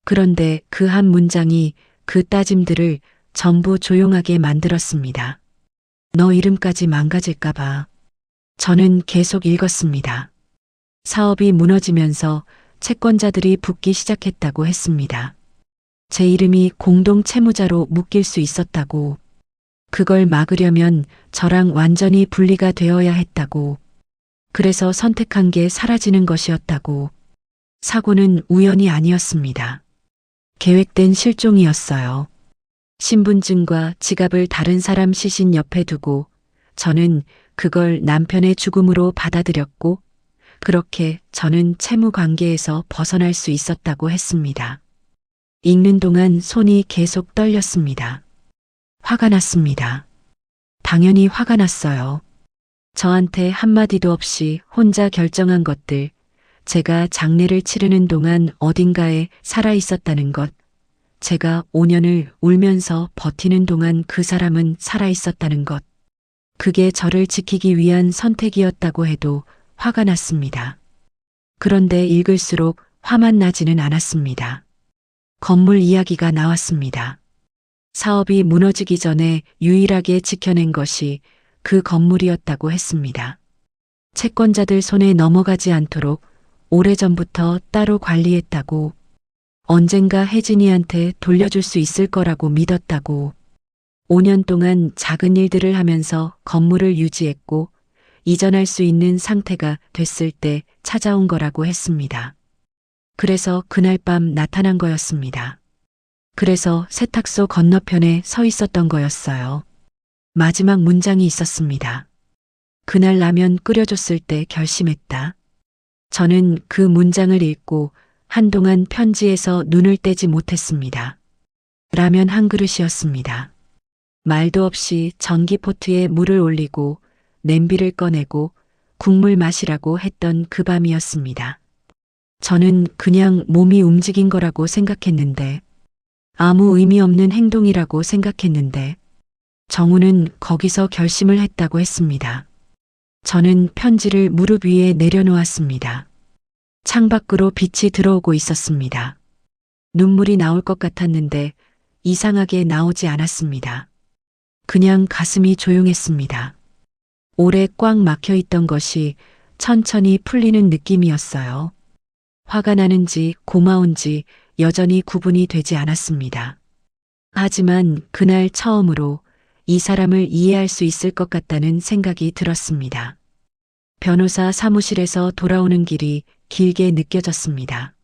그런데 그 한 문장이 그 따짐들을 전부 조용하게 만들었습니다. 너 이름까지 망가질까봐. 저는 계속 읽었습니다. 사업이 무너지면서 채권자들이 붙기 시작했다고 했습니다. 제 이름이 공동 채무자로 묶일 수 있었다고. 그걸 막으려면 저랑 완전히 분리가 되어야 했다고. 그래서 선택한 게 사라지는 것이었다고. 사고는 우연이 아니었습니다. 계획된 실종이었어요. 신분증과 지갑을 다른 사람 시신 옆에 두고 저는 그걸 남편의 죽음으로 받아들였고 그렇게 저는 채무 관계에서 벗어날 수 있었다고 했습니다. 읽는 동안 손이 계속 떨렸습니다. 화가 났습니다. 당연히 화가 났어요. 저한테 한마디도 없이 혼자 결정한 것들, 제가 장례를 치르는 동안 어딘가에 살아 있었다는 것, 제가 5년을 울면서 버티는 동안 그 사람은 살아 있었다는 것, 그게 저를 지키기 위한 선택이었다고 해도 화가 났습니다. 그런데 읽을수록 화만 나지는 않았습니다. 건물 이야기가 나왔습니다. 사업이 무너지기 전에 유일하게 지켜낸 것이 그 건물이었다고 했습니다. 채권자들 손에 넘어가지 않도록 오래전부터 따로 관리했다고, 언젠가 혜진이한테 돌려줄 수 있을 거라고 믿었다고, 5년 동안 작은 일들을 하면서 건물을 유지했고 이전할 수 있는 상태가 됐을 때 찾아온 거라고 했습니다. 그래서 그날 밤 나타난 거였습니다. 그래서 세탁소 건너편에 서 있었던 거였어요. 마지막 문장이 있었습니다. 그날 라면 끓여줬을 때 결심했다. 저는 그 문장을 읽고 한동안 편지에서 눈을 떼지 못했습니다. 라면 한 그릇이었습니다. 말도 없이 전기포트에 물을 올리고 냄비를 꺼내고 국물 마시라고 했던 그 밤이었습니다. 저는 그냥 몸이 움직인 거라고 생각했는데, 아무 의미 없는 행동이라고 생각했는데, 정우는 거기서 결심을 했다고 했습니다. 저는 편지를 무릎 위에 내려놓았습니다. 창밖으로 빛이 들어오고 있었습니다. 눈물이 나올 것 같았는데 이상하게 나오지 않았습니다. 그냥 가슴이 조용했습니다. 오래 꽉 막혀 있던 것이 천천히 풀리는 느낌이었어요. 화가 나는지 고마운지 여전히 구분이 되지 않았습니다. 하지만 그날 처음으로 이 사람을 이해할 수 있을 것 같다는 생각이 들었습니다. 변호사 사무실에서 돌아오는 길이 길게 느껴졌습니다.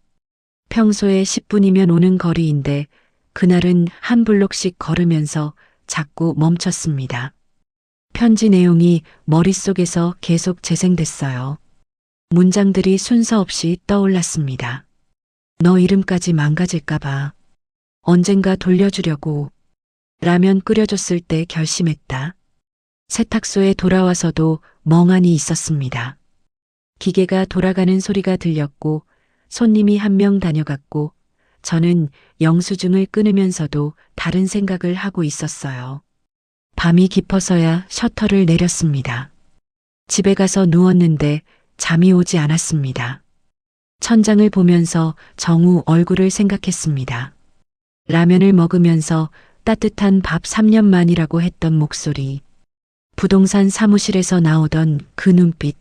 평소에 10분이면 오는 거리인데 그날은 한 블록씩 걸으면서 자꾸 멈췄습니다. 편지 내용이 머릿속에서 계속 재생됐어요. 문장들이 순서 없이 떠올랐습니다. 너 이름까지 망가질까봐. 언젠가 돌려주려고. 라면 끓여줬을 때 결심했다. 세탁소에 돌아와서도 멍하니 있었습니다. 기계가 돌아가는 소리가 들렸고 손님이 한 명 다녀갔고 저는 영수증을 끊으면서도 다른 생각을 하고 있었어요. 밤이 깊어서야 셔터를 내렸습니다. 집에 가서 누웠는데 잠이 오지 않았습니다. 천장을 보면서 정우 얼굴을 생각했습니다. 라면을 먹으면서 따뜻한 밥 3년 만이라고 했던 목소리. 부동산 사무실에서 나오던 그 눈빛.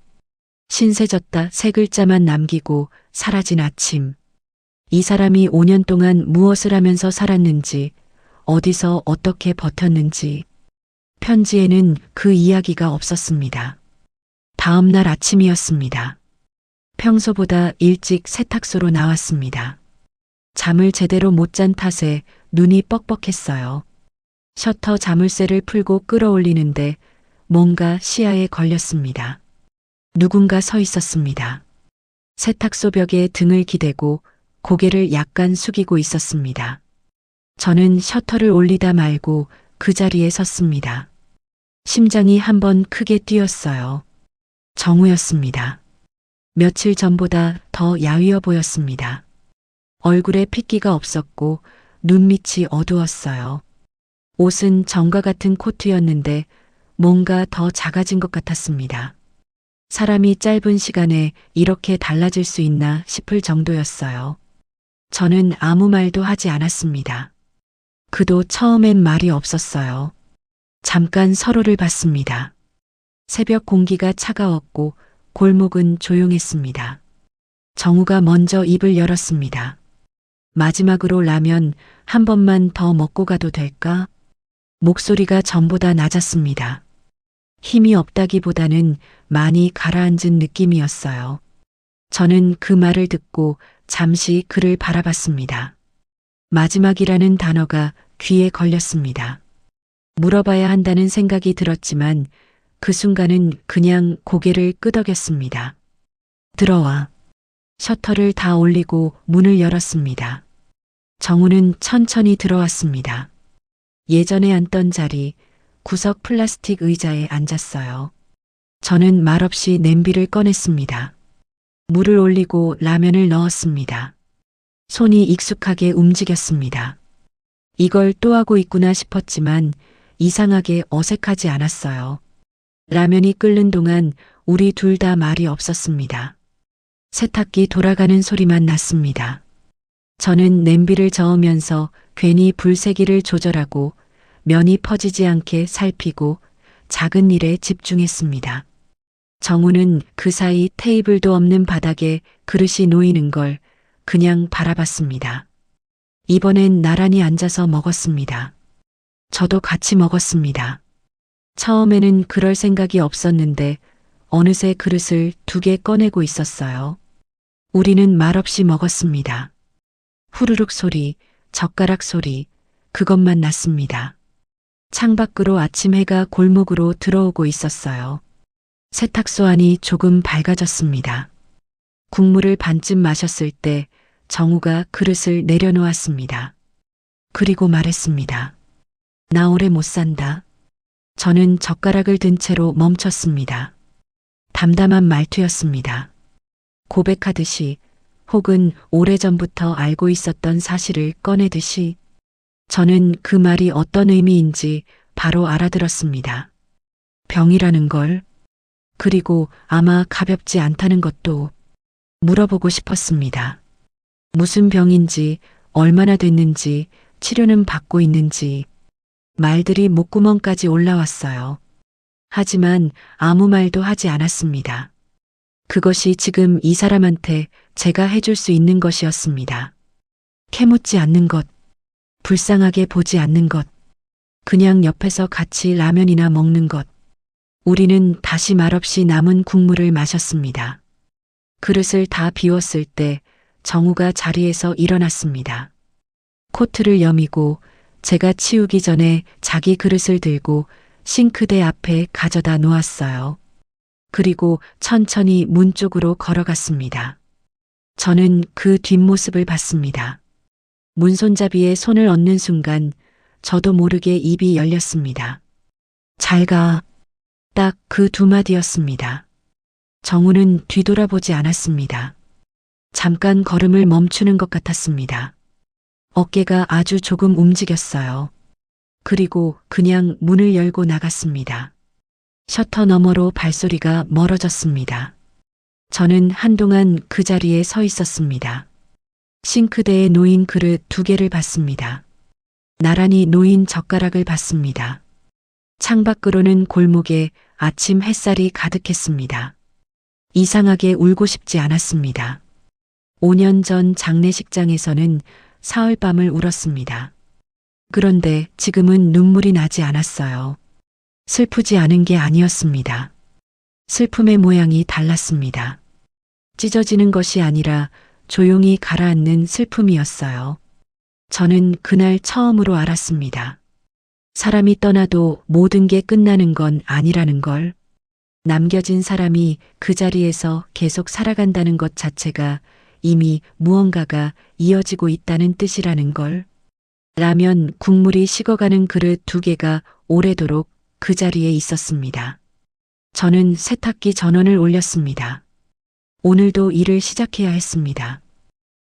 신세졌다 세 글자만 남기고 사라진 아침. 이 사람이 5년 동안 무엇을 하면서 살았는지, 어디서 어떻게 버텼는지. 편지에는 그 이야기가 없었습니다. 다음 날 아침이었습니다. 평소보다 일찍 세탁소로 나왔습니다. 잠을 제대로 못 잔 탓에 눈이 뻑뻑했어요. 셔터 자물쇠를 풀고 끌어올리는데 뭔가 시야에 걸렸습니다. 누군가 서 있었습니다. 세탁소 벽에 등을 기대고 고개를 약간 숙이고 있었습니다. 저는 셔터를 올리다 말고 그 자리에 섰습니다. 심장이 한번 크게 뛰었어요. 정우였습니다. 며칠 전보다 더 야위어 보였습니다. 얼굴에 핏기가 없었고 눈밑이 어두웠어요. 옷은 정과 같은 코트였는데 뭔가 더 작아진 것 같았습니다. 사람이 짧은 시간에 이렇게 달라질 수 있나 싶을 정도였어요. 저는 아무 말도 하지 않았습니다. 그도 처음엔 말이 없었어요. 잠깐 서로를 봤습니다. 새벽 공기가 차가웠고 골목은 조용했습니다. 정우가 먼저 입을 열었습니다. 마지막으로 라면 한 번만 더 먹고 가도 될까? 목소리가 전보다 낮았습니다. 힘이 없다기보다는 많이 가라앉은 느낌이었어요. 저는 그 말을 듣고 잠시 그를 바라봤습니다. 마지막이라는 단어가 귀에 걸렸습니다. 물어봐야 한다는 생각이 들었지만 그 순간은 그냥 고개를 끄덕였습니다. 들어와. 셔터를 다 올리고 문을 열었습니다. 정우는 천천히 들어왔습니다. 예전에 앉던 자리, 구석 플라스틱 의자에 앉았어요. 저는 말없이 냄비를 꺼냈습니다. 물을 올리고 라면을 넣었습니다. 손이 익숙하게 움직였습니다. 이걸 또 하고 있구나 싶었지만 이상하게 어색하지 않았어요. 라면이 끓는 동안 우리 둘 다 말이 없었습니다. 세탁기 돌아가는 소리만 났습니다. 저는 냄비를 저으면서 괜히 불세기를 조절하고 면이 퍼지지 않게 살피고 작은 일에 집중했습니다. 정우는 그 사이 테이블도 없는 바닥에 그릇이 놓이는 걸 그냥 바라봤습니다. 이번엔 나란히 앉아서 먹었습니다. 저도 같이 먹었습니다. 처음에는 그럴 생각이 없었는데 어느새 그릇을 2개 꺼내고 있었어요. 우리는 말없이 먹었습니다. 후루룩 소리, 젓가락 소리, 그것만 났습니다. 창밖으로 아침 해가 골목으로 들어오고 있었어요. 세탁소 안이 조금 밝아졌습니다. 국물을 반쯤 마셨을 때 정우가 그릇을 내려놓았습니다. 그리고 말했습니다. 나 오래 못 산다. 저는 젓가락을 든 채로 멈췄습니다. 담담한 말투였습니다. 고백하듯이 혹은 오래전부터 알고 있었던 사실을 꺼내듯이 저는 그 말이 어떤 의미인지 바로 알아들었습니다. 병이라는 걸, 그리고 아마 가볍지 않다는 것도 물어보고 싶었습니다. 무슨 병인지, 얼마나 됐는지, 치료는 받고 있는지, 말들이 목구멍까지 올라왔어요. 하지만 아무 말도 하지 않았습니다. 그것이 지금 이 사람한테 제가 해줄 수 있는 것이었습니다. 캐묻지 않는 것, 불쌍하게 보지 않는 것, 그냥 옆에서 같이 라면이나 먹는 것. 우리는 다시 말없이 남은 국물을 마셨습니다. 그릇을 다 비웠을 때 정우가 자리에서 일어났습니다. 코트를 여미고 제가 치우기 전에 자기 그릇을 들고 싱크대 앞에 가져다 놓았어요. 그리고 천천히 문 쪽으로 걸어갔습니다. 저는 그 뒷모습을 봤습니다. 문손잡이에 손을 얹는 순간 저도 모르게 입이 열렸습니다. 잘 가. 딱 그 2마디였습니다. 정우는 뒤돌아보지 않았습니다. 잠깐 걸음을 멈추는 것 같았습니다. 어깨가 아주 조금 움직였어요. 그리고 그냥 문을 열고 나갔습니다. 셔터 너머로 발소리가 멀어졌습니다. 저는 한동안 그 자리에 서 있었습니다. 싱크대에 놓인 그릇 2개를 봤습니다. 나란히 놓인 젓가락을 봤습니다. 창밖으로는 골목에 아침 햇살이 가득했습니다. 이상하게 울고 싶지 않았습니다. 5년 전 장례식장에서는 사흘밤을 울었습니다. 그런데 지금은 눈물이 나지 않았어요. 슬프지 않은 게 아니었습니다. 슬픔의 모양이 달랐습니다. 찢어지는 것이 아니라 조용히 가라앉는 슬픔이었어요. 저는 그날 처음으로 알았습니다. 사람이 떠나도 모든 게 끝나는 건 아니라는 걸. 남겨진 사람이 그 자리에서 계속 살아간다는 것 자체가 이미 무언가가 이어지고 있다는 뜻이라는 걸. 라면 국물이 식어가는 그릇 2개가 오래도록 그 자리에 있었습니다. 저는 세탁기 전원을 올렸습니다. 오늘도 일을 시작해야 했습니다.